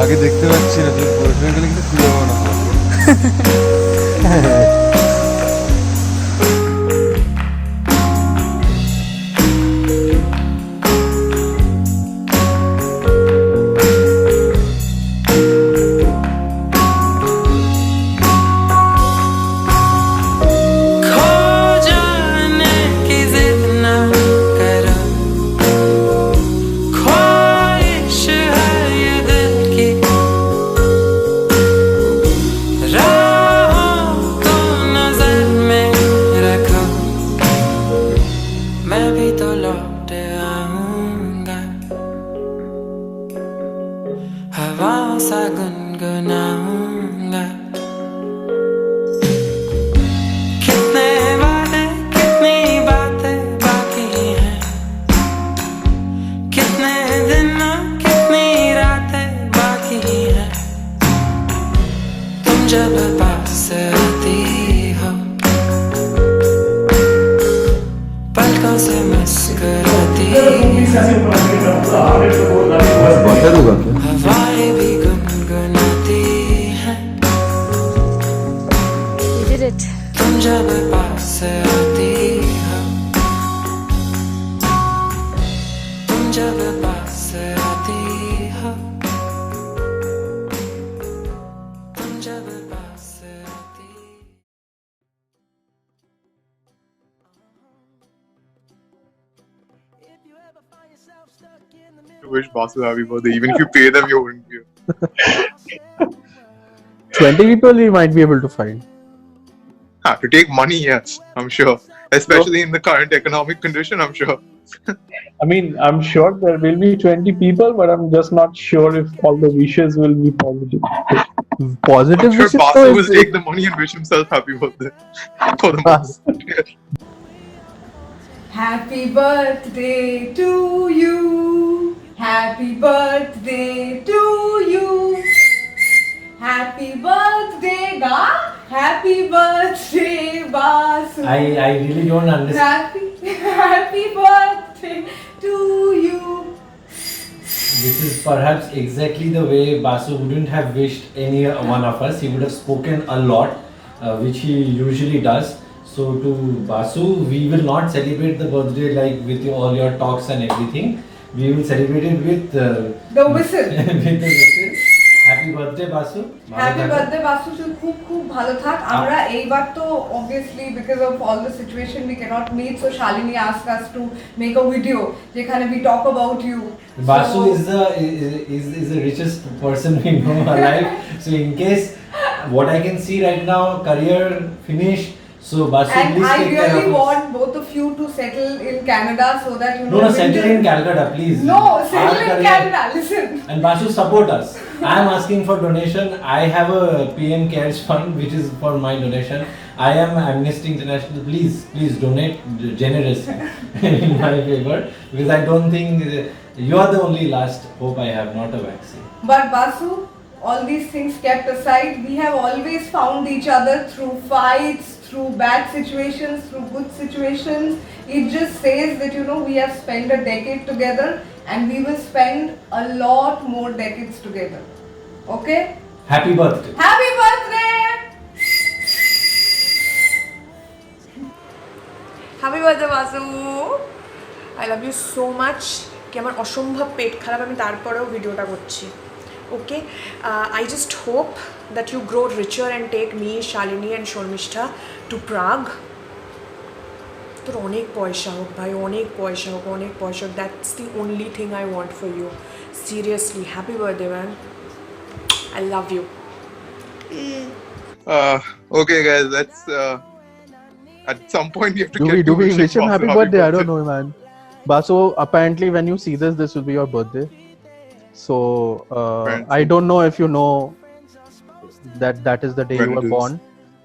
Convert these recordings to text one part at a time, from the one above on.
আগে দেখতে পাচ্ছি না, তুমি বয়ফ্রেন্ড গেলে কিন্তু খুঁজে পাবো না। जब पास आती हो पलकों से मुस्कुराती हवाएं भी गुनगुनाती हैं तुम जब पास आती हो तुम जब पास आती हो तुम जब पास आती to wish Basu happy birthday. Even if you pay them, you wouldn't give. 20 people we might be able to find. To take money, yes, I'm sure. Especially in the current economic condition, I'm sure. I mean, I'm sure there will be 20 people, but I'm just not sure if all the wishes will be positive. Positive I'm sure wishes Basu will take the money and wish himself happy birthday for the month. Happy birthday to you. Happy birthday to you. Happy birthday, Ga. Happy birthday, Basu. I really don't understand. Happy birthday to you. This is perhaps exactly the way Basu wouldn't have wished any one of us. He would have spoken a lot, which he usually does. So to Basu, we will not celebrate the birthday like with all your talks and everything. We will celebrate it with The whistle. with the whistle. Happy birthday, Basu. Happy birthday Basu, তুই খুব খুব ভালো থাক। আমরা এইবার তো obviously because of all the situation we cannot meet, so Shalini asked us to make a video যেখানে we talk about you. Basu So- is the richest person we know alive. So in case what I can see right now, career finished. So Basu, And please I take care really of us. want both of you to settle in Canada so that you know. No, settle in Calcutta, please. No, Our settle in career- Canada. Listen. And Basu, support us. I am asking for donation. I have a PM Cares fund which is for my donation. I am Amnesty International. Please donate generously in my favor, because I don't think you are the only last hope I have, not a vaccine. But Basu, all these things kept aside, we have always found each other through fights, through bad situations, through good situations. It just says that you know we have spent a decade together and we will spend a lot more decades together. Okay? Happy birthday. Happy birthday! Happy birthday, Basu! I love you so much. কি আমার অসম্ভব পেট খারাপ, আমি তারপরেও ভিডিওটা করছি। Okay, I just hope that you grow richer and take me, Shalini and Sharmishtha to Prague. তোর অনেক পয়সা হোক ভাই, অনেক পয়সা হোক, অনেক পয়সা হোক। That's the only thing I want for you. Seriously, happy birthday man. I love you. Okay, guys, let's. At some point, we have to Do get we to wish wishing him Basu happy birthday? I don't know, man. Basu, apparently when you see this, this will be your birthday. So Apparently. I don't know if you know that that is the day When you it were is. born,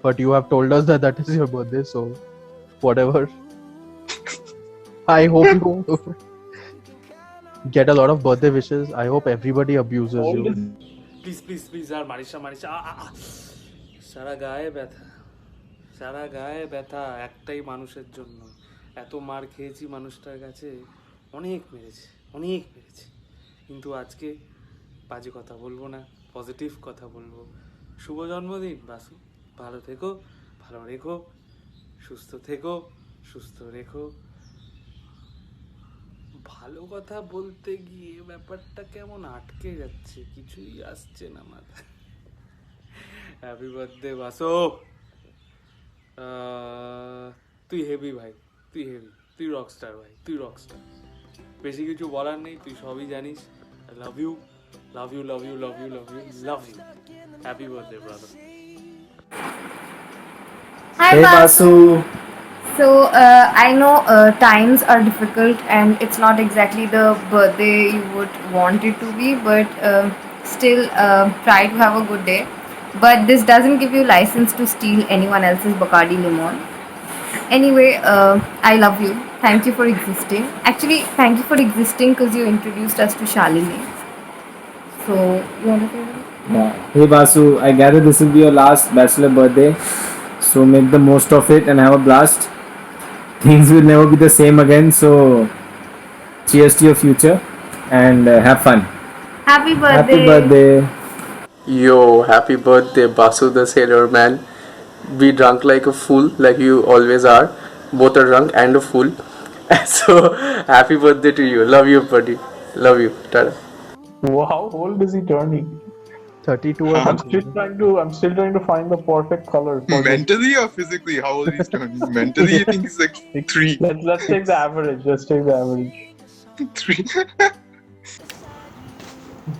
but you have told us that that is your birthday. So whatever. I hope you get a lot of birthday wishes. I hope everybody abuses you. Please please please আর মারিসা মারিসা সারা গায়ে ব্যথা, সারা গায়ে ব্যথা একটাই মানুষের জন্য। এত মার খেয়েছি মানুষটার কাছে, অনেক মেরেছে, অনেক মেরেছে, কিন্তু আজকে বাজে কথা বলবো না, পজিটিভ কথা বলবো। শুভ জন্মদিন বাসু, ভালো থেকো, ভালো রেখো, সুস্থ থেকো, সুস্থ রেখো। ভালো কথা বলতে গিয়ে ব্যাপারটা কেমন আটকে যাচ্ছে, কিছুই আসছে না মাথায়। Happy birthday Basu. তুই হেভি ভাই, তুই হেভি, তুই রকস্টার ভাই, তুই রকস্টার। বেশি কিছু বলার নেই, তুই সবই জানিস। I love you, love you, love you, love you, love you, love you. Happy birthday brother. Hi, Hey Bas. Basu. So I know times are difficult and it's not exactly the birthday you would want it to be, but still try to have a good day. But this doesn't give you license to steal anyone else's Bacardi Limon. Anyway, I love you. Thank you for existing. Actually, thank you for existing because you introduced us to Shalini. So you want to say that? Yeah. Hey Basu, I gather this will be your last bachelor birthday, so make the most of it and have a blast. Things will never be the same again, so cheers to your future and have fun. Happy birthday. Happy birthday. Yo, happy birthday, Basu the Sailor Man. Be drunk like a fool, like you always are. Both are drunk and a fool. So, happy birthday to you. Love you, buddy. Love you. Tada. Wow, how old is he turning? 32 or I'm still trying to find the perfect color. For this. Mentally or physically? How old is turning? Mentally, I think he's like 3. Let's take the average. Let's take the average. 3.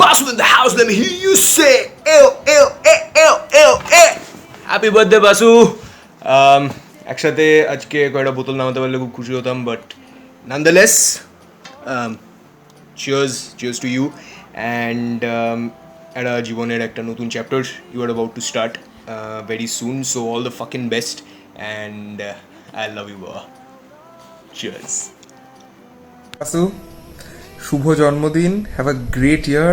Basu in the house, let me hear you say ew, ew, ew, ew, ew, ew. Happy birthday, Basu. একসাথে আজকে কয়টা বোতল নামাতে পারলে খুব খুশি হতাম, but nonetheless, cheers to you, and একটা জীবনের একটা নতুন chapter you are about to start very soon, so all the fucking best, and I love you, baba. Cheers. Basu, শুভ জন্মদিন, have a great year,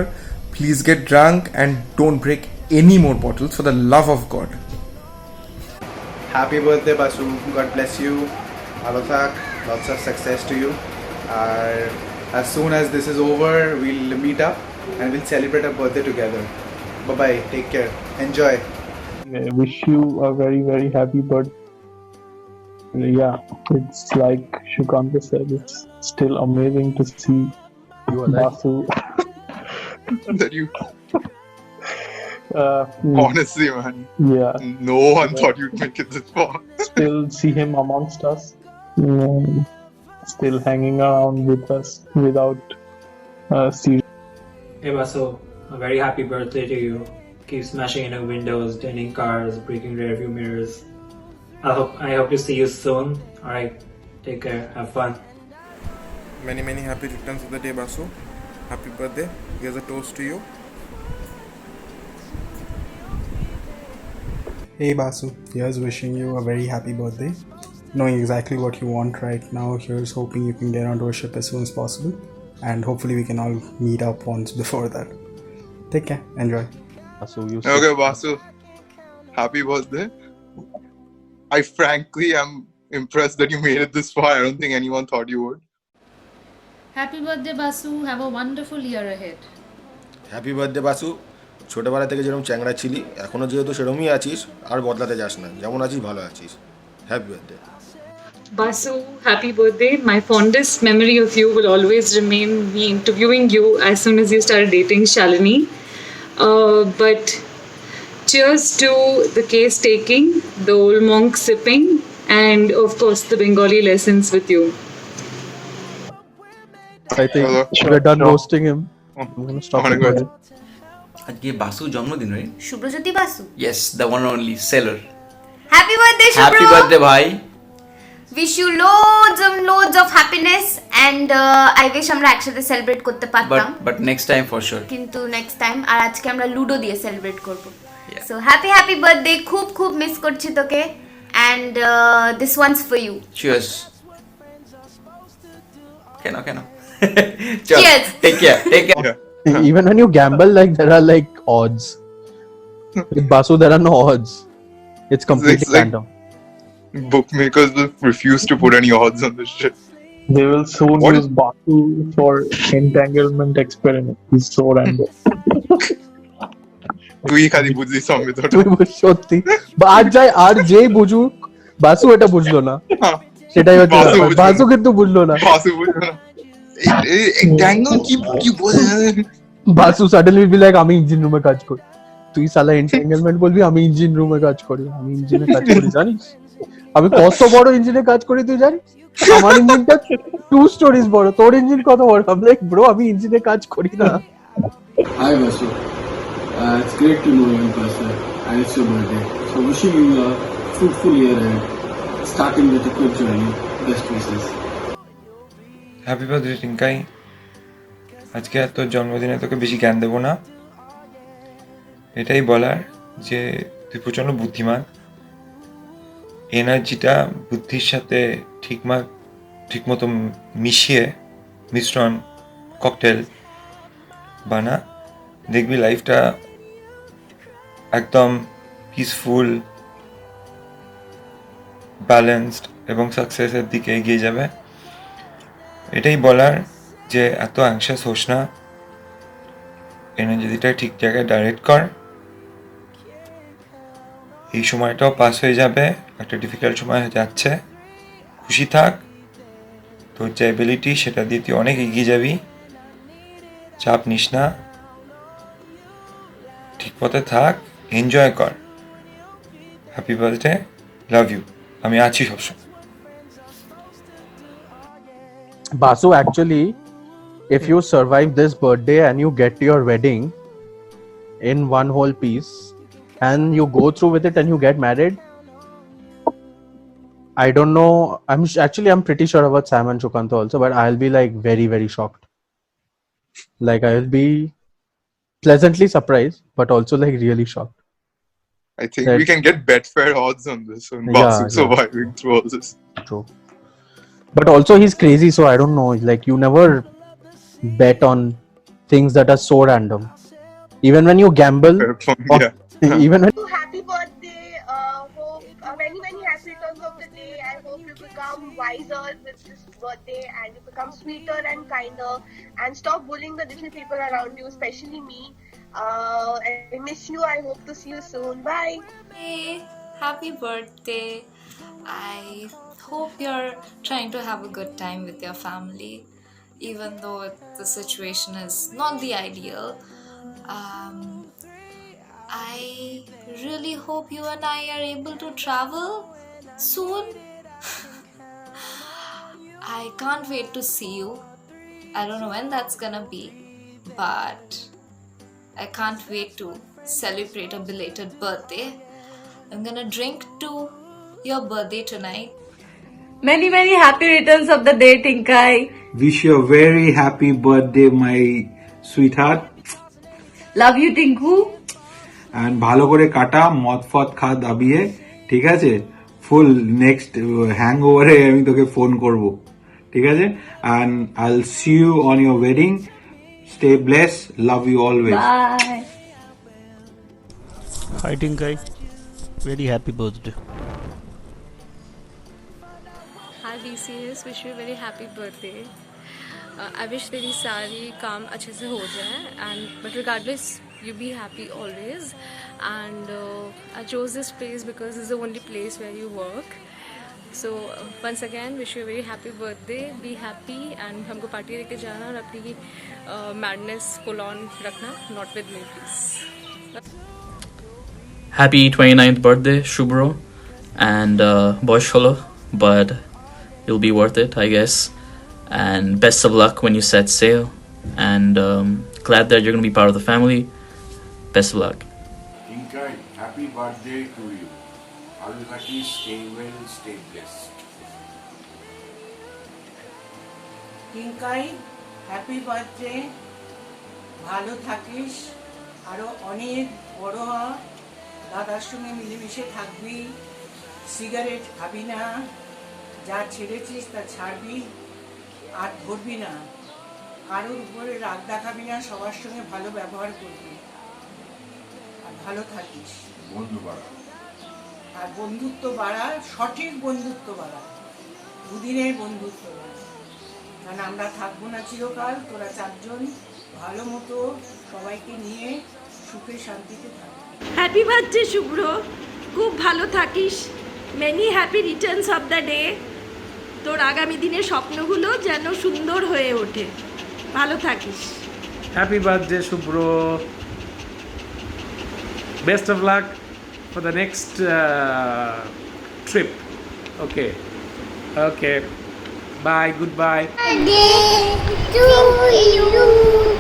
please get drunk and don't break any more bottles for the love of God. Happy birthday Basu, God bless you, ভালো থাক, lots of success to you. As soon as this is over, we'll meet up and we'll celebrate our birthday together. Bye bye, take care, enjoy. I wish you a very, very happy birthday. Yeah, it's like Shukanta said, it's still amazing to see Basu. That you. Honestly, man. Yeah. No one thought you'd make it this far. Still see him amongst us. Still hanging around with us without serious. Hey Basu, a very happy birthday to you. Keep smashing into windows, denting cars, breaking rearview mirrors. I hope to see you soon. Alright, take care, have fun. Many happy returns of the day, Basu. Happy birthday. Here's a toast to you. Hey Basu, here's wishing you a very happy birthday. Knowing exactly what you want right now, here's hoping you can get onto a ship as soon as possible, and hopefully we can all meet up once before that. Take care, enjoy. Okay, Basu. Happy birthday. I frankly am impressed that you made it this far. I don't think anyone thought you would. Happy birthday Basu, have a wonderful year ahead. Happy birthday Basu, ছোটবেলা থেকে যেরকম চ্যাংড়া ছিলি এখনও যেহেতু সেরকমই আছিস, আর বদলাতে যাস না, যেমন আছিস ভালো আছিস। Happy birthday Basu, happy birthday. My fondest memory of you will always remain me interviewing you as soon as you started dating Shalini. But cheers to the case taking, the old monk sipping, and of course the Bengali lessons with you. I think we're done roasting him. I'm gonna stop recording. আজকে বাসু জন্মদিন, right? Shubhrajyoti Basu. Yes, the one and only seller. Happy birthday, Shubhro. Happy birthday, bhai. Wish you loads of happiness, and I wish আমরা একসাথে celebrate করতে পারতাম, but next time for sure. কিন্তু next time. আর আজকে আমরা ludo দিয়ে celebrate করব। So happy birthday, খুব মিস করছি তোকে, and this one's for you. Cheers. কেন Cheers. Take care. Even when you gamble, like there are like odds. With Basu, there are no odds. It's completely It's like random. bookmakers will refuse to put any odds on this shit. They will soon use Basu for entanglement experiment. He's so random. তুই খালি বুঝলি সম্মিতটা। তুই সত্যি আর যেই বুঝুক, বাসু এটা বুঝলো না, সেটাই হচ্ছে বাসু ব্যাপার। বুঝলো না। বাসু কিন্তু বুঝলো না। বাসু বুঝলো না। এই ট্যাঙ্গল কি বলে? বাসু সাডেনলি বি লাইক আমি ইঞ্জিন রুমে কাজ করি। তুই সালা এন্টাঙ্গেলমেন্ট বলবি আমি ইঞ্জিন রুমে কাজ করি। আমি ইঞ্জিনে কাজ করি জানিস? আমি কত বড় ইঞ্জিনে কাজ করি তুই জানিস? আমার ইঞ্জিনটা 2 স্টোরিজ বড়, তোর ইঞ্জিন কত বড়? আমি লাইক ব্রো আমি ইঞ্জিনে কাজ করি না। Hi Vasu, it's great to know you in person and it's your birthday. So wishing you a fruitful year and starting with a good journey. Best wishes. Happy birthday Tinkai. আজকে আর তোর জন্মদিনে তোকে বেশি জ্ঞান দেবো না, এটাই বলার যে তুই প্রচণ্ড বুদ্ধিমান। এনার্জিটা বুদ্ধির সাথে ঠিকমতো মিশিয়ে মিশ্রণ ককটেল বানা, দেখবি লাইফটা একদম পিসফুল, ব্যালেন্সড এবং সাকসেসের দিকে এগিয়ে যাবে। এটাই বলার যে এত অ্যাংশাস হোস না, এনার্জিটা ঠিক জায়গায় ডাইরেক্ট কর। এই সময়টাও পাস হয়ে যাবে, একটা ডিফিকাল্ট সময় যাচ্ছে, খুশি থাক। তোর যে অ্যাবিলিটি সেটা দিয়ে তুই অনেক এগিয়ে যাবি, চাপ নিস না, ঠিক পথে থাক, এনজয় কর। হ্যাপি বার্থডে, লাভ ইউ, আমি আছি সবসময়। Basu, actually, if you survive this birthday and you get to your wedding in one whole piece and you go through with it and you get married, I don't know, I'm pretty sure about Sam and Shukanta also, but I'll be like very, very shocked. Like I'll be pleasantly surprised, but also like really shocked. I think we can get Betfair odds on this, on Basu surviving through all this. True. But also he's crazy, so I don't know. Like you never bet on things that are so random. Even when you gamble, even when Happy birthday! Hope many happy returns of the day. I hope you become wiser with this birthday and you become sweeter and kinder and stop bullying the different people around you, especially me. I miss you. I hope to see you soon. Bye. Hey, happy birthday! I hope you're trying to have a good time with your family, even though the situation is not the ideal. I really hope you and I are able to travel soon. I can't wait to see you. I don't know when that's gonna be, but I can't wait to celebrate a belated birthday. I'm gonna drink to your birthday tonight. Many happy returns of the day, Tinkai. Wish you a very happy birthday, my sweetheart. Love you, Tinku. And ভালো করে কাটা, মদ ফদ খা দাবিয়ে, ঠিক আছে? ফুল next হ্যাংওভারে আমি তোকে ফোন করব, ঠিক আছে? And I'll see you on your wedding. Stay blessed. Love you always. Bye. Hi Tinkai, very happy birthday. Hi BCS, wish you a very happy birthday. I wish तेरी सारी काम अच्छे से हो जाए and but regardless you be happy always and I chose this place because it's the only place where you work. So once again wish you a very happy birthday, be happy and हमको party लेके जाना और अपनी madness full on रखना, not with me please. Happy 29th birthday, Shubro, and boy holo, but it'll be worth it, I guess. And best of luck when you set sail. And glad that you're gonna be part of the family. Best of luck. Tinkai, happy birthday to you. Alvati, stay well, stay blessed. Tinkai happy birthday, ভালো থাকিস, আরো অনেক বড় হ, দাদার সঙ্গে মিলেমিশে থাকবি, সিগারেট খাবি না, যা ছেড়েছিস তা ছাড়বি, আর ধরবি না, কারোর উপরে রাগ দেখাবি না, সবার সঙ্গে ভালো ব্যবহার করবি, আর ভালো থাকিস। বন্ধু বাড়া, আর বন্ধুত্ব বাড়া, সঠিক বন্ধুত্ব বাড়া, দুদিনের বন্ধুত্ব বাড়া, কারণ আমরা থাকবো না চিরকাল, তোরা চারজন ভালো মতো সবাইকে নিয়ে সুখে শান্তিতে থাকো। হ্যাপি বার্থডে শুভ্র, খুব ভালো থাকিস, many happy Returns of the day. তোর আগামী দিনের স্বপ্নগুলো যেন সুন্দর হয়ে ওঠে, ভালো থাকিস। Happy birthday, Shubhro. Best of luck for the next trip. Okay. Okay. Bye. Goodbye. To you,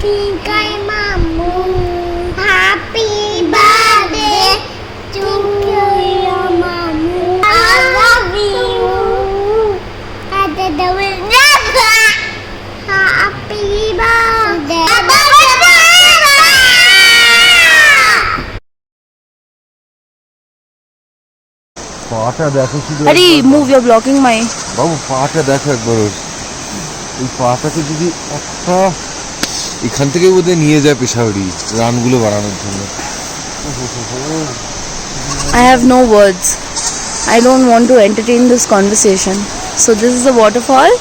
Pinkai Mamu. Happy birthday to you, Mamu. I love you. I will never. Happy birthday. পাটা দেখো শুধু। আরে move, you R blocking মাই। বাবু পাটা দেখো একবার ওর। এই পাটাকে যদি একটা এখান থেকে বোধহয় নিয়ে যায় পেশাওয়ারি রানগুলো বাড়ানোর জন্য। I have no words. I don't want to entertain this conversation. So this is the waterfall.